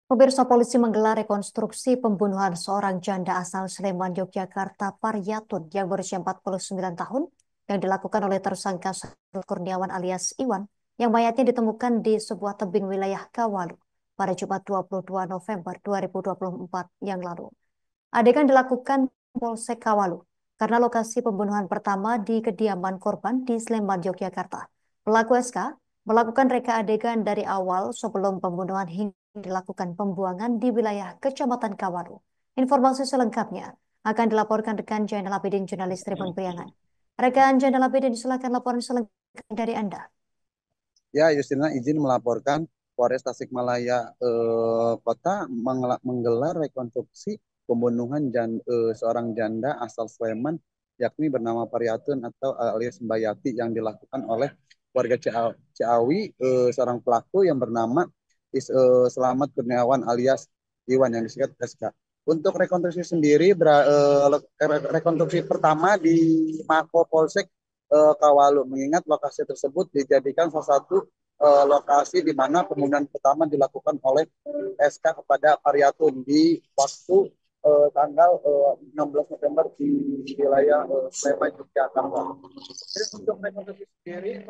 Pemirsa, polisi menggelar rekonstruksi pembunuhan seorang janda asal Sleman, Yogyakarta, Paryatun yang berusia 49 tahun yang dilakukan oleh tersangka Sahrul Kurniawan alias Iwan yang mayatnya ditemukan di sebuah tebing wilayah Kawalu pada Jumat 22 November 2024 yang lalu. Adegan dilakukan Polsek Kawalu karena lokasi pembunuhan pertama di kediaman korban di Sleman, Yogyakarta. Pelaku SK melakukan reka adegan dari awal sebelum pembunuhan hingga dilakukan pembuangan di wilayah Kecamatan Kawalu. Informasi selengkapnya akan dilaporkan rekan Jainal Abidin, jurnalis Tribun Priangan. Rekan Jainal Abidin, silakan laporan selengkapnya dari Anda. Ya, Justina izin melaporkan Polres Tasikmalaya Kota menggelar rekonstruksi pembunuhan seorang janda asal Sleman yakni bernama Paryatun atau alias Mbayati yang dilakukan oleh warga Ciawi, seorang pelaku yang bernama Selamat Kurniawan alias Iwan yang disingkat SK. Untuk rekonstruksi sendiri, rekonstruksi pertama di Mako Polsek Kawalu, mengingat lokasi tersebut dijadikan salah satu lokasi di mana pembunuhan pertama dilakukan oleh SK kepada Paryatun di waktu tanggal 16 November di wilayah Sleman, Yogyakarta. Jadi untuk rekonstruksi sendiri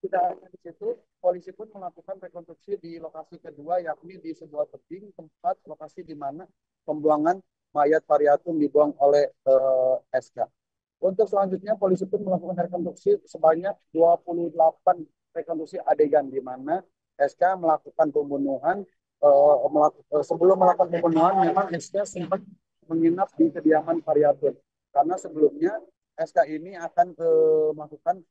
tidak hanya di situ, polisi pun melakukan rekonstruksi di lokasi kedua, yakni di sebuah tebing tempat lokasi di mana pembuangan mayat Paryatun dibuang oleh SK. Untuk selanjutnya, polisi pun melakukan rekonstruksi sebanyak 28 rekonstruksi adegan di mana SK melakukan pembunuhan. Sebelum melakukan pembunuhan, memang SK sempat menginap di kediaman Paryatun. Karena sebelumnya SK ini akan melakukan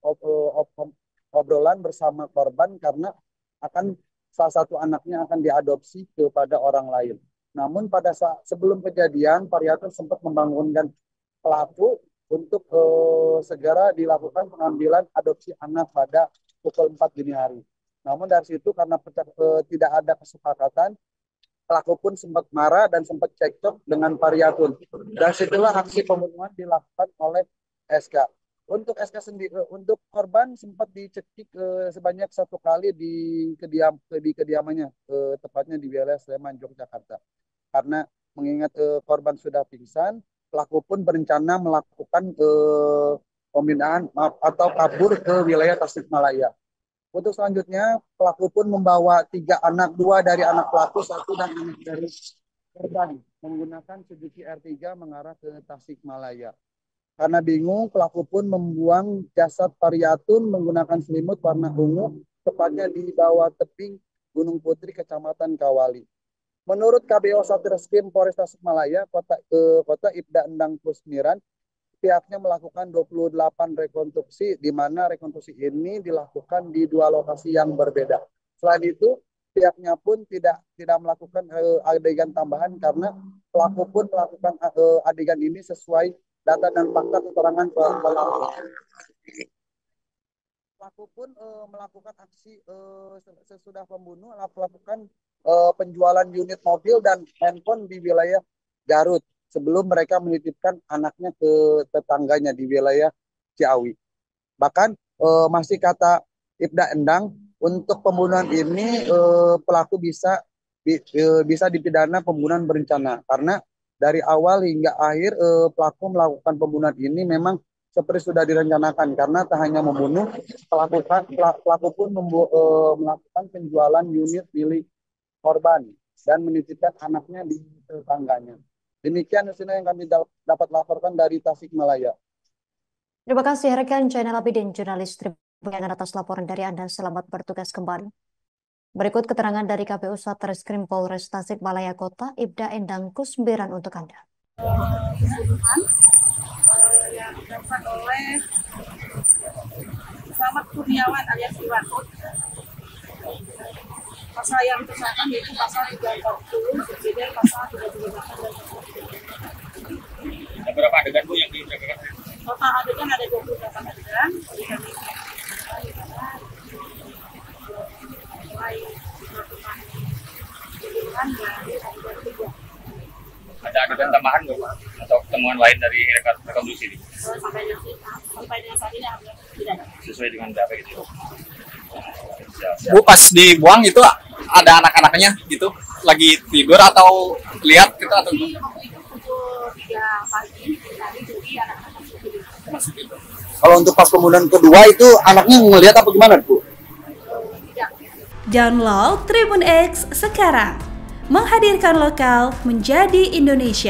obrolan bersama korban karena akan salah satu anaknya akan diadopsi kepada orang lain. Namun pada saat sebelum kejadian, Paryatun sempat membangunkan pelaku untuk segera dilakukan pengambilan adopsi anak pada pukul 4 dini hari. Namun dari situ karena tidak ada kesepakatan, pelaku pun sempat marah dan sempat cekcok dengan Paryatun. Dan situlah aksi pembunuhan dilakukan oleh SK. Untuk SK sendiri, untuk korban sempat dicekik sebanyak 1 kali di kediamannya, tepatnya di wilayah Sleman, Yogyakarta. Karena mengingat korban sudah pingsan, pelaku pun berencana melakukan pemindahan atau kabur ke wilayah Tasikmalaya. Untuk selanjutnya, pelaku pun membawa 3 anak, 2 dari anak pelaku, 1 dan anak dari korban, menggunakan Suzuki R3 mengarah ke Tasikmalaya. Karena bingung, pelaku pun membuang jasad Paryatun menggunakan selimut warna ungu, tepatnya di bawah tebing Gunung Putri, Kecamatan Kawali. Menurut KBO Satreskrim Polres Tasikmalaya, Kota Ibda Endang Kusmiran, pihaknya melakukan 28 rekonstruksi, di mana rekonstruksi ini dilakukan di 2 lokasi yang berbeda. Selain itu, pihaknya pun tidak melakukan adegan tambahan karena pelaku pun melakukan adegan ini sesuai data dan fakta keterangan pelaku. Pelaku pun melakukan aksi sesudah pembunuh, melakukan penjualan unit mobil dan handphone di wilayah Garut sebelum mereka menitipkan anaknya ke tetangganya di wilayah Ciawi. Bahkan masih kata Ibda Endang, untuk pembunuhan ini pelaku bisa dipidana pembunuhan berencana karena dari awal hingga akhir pelaku melakukan pembunuhan ini memang seperti sudah direncanakan karena tak hanya membunuh, pelaku pun melakukan penjualan unit milik korban dan menitipkan anaknya di tetangganya. Demikian yang kami dapat laporkan dari Tasikmalaya. Terima kasih rekan Jainal Abidin, jurnalis Tribun Priangan atas laporan dari Anda. Selamat bertugas kembali. Berikut keterangan dari KPU Satreskrim Polres Tasikmalaya Kota, Ibda Endang Kusmiran untuk Anda. Pembunuhan yang dilakukan oleh Selamat Kurniawan alias Iwan. Pasal yang tersangka yaitu pasal 340, subsidi pasal 338 dan berapa adegan Bu yang diberangkatkan? total adegan ada 28 adegan. Mulai melakukan pembunuhan dari adegan kedua. Ada adegan tambahan nggak Pak? Atau temuan lain dari rekonstruksi ini? Sampai dengan saat ini tidak ada. Sesuai dengan data gitu. Bu, pas dibuang itu ada anak-anaknya gitu lagi tidur atau lihat gitu atau Jadi waktu itu pukul 3 pagi tadi, jadi anak-anak masih tidur. masih tidur? Kalau untuk pas pembunuhan kedua itu anaknya ngelihat apa gimana, Bu? Tidak. Download Tribun X sekarang. Menghadirkan lokal menjadi Indonesia.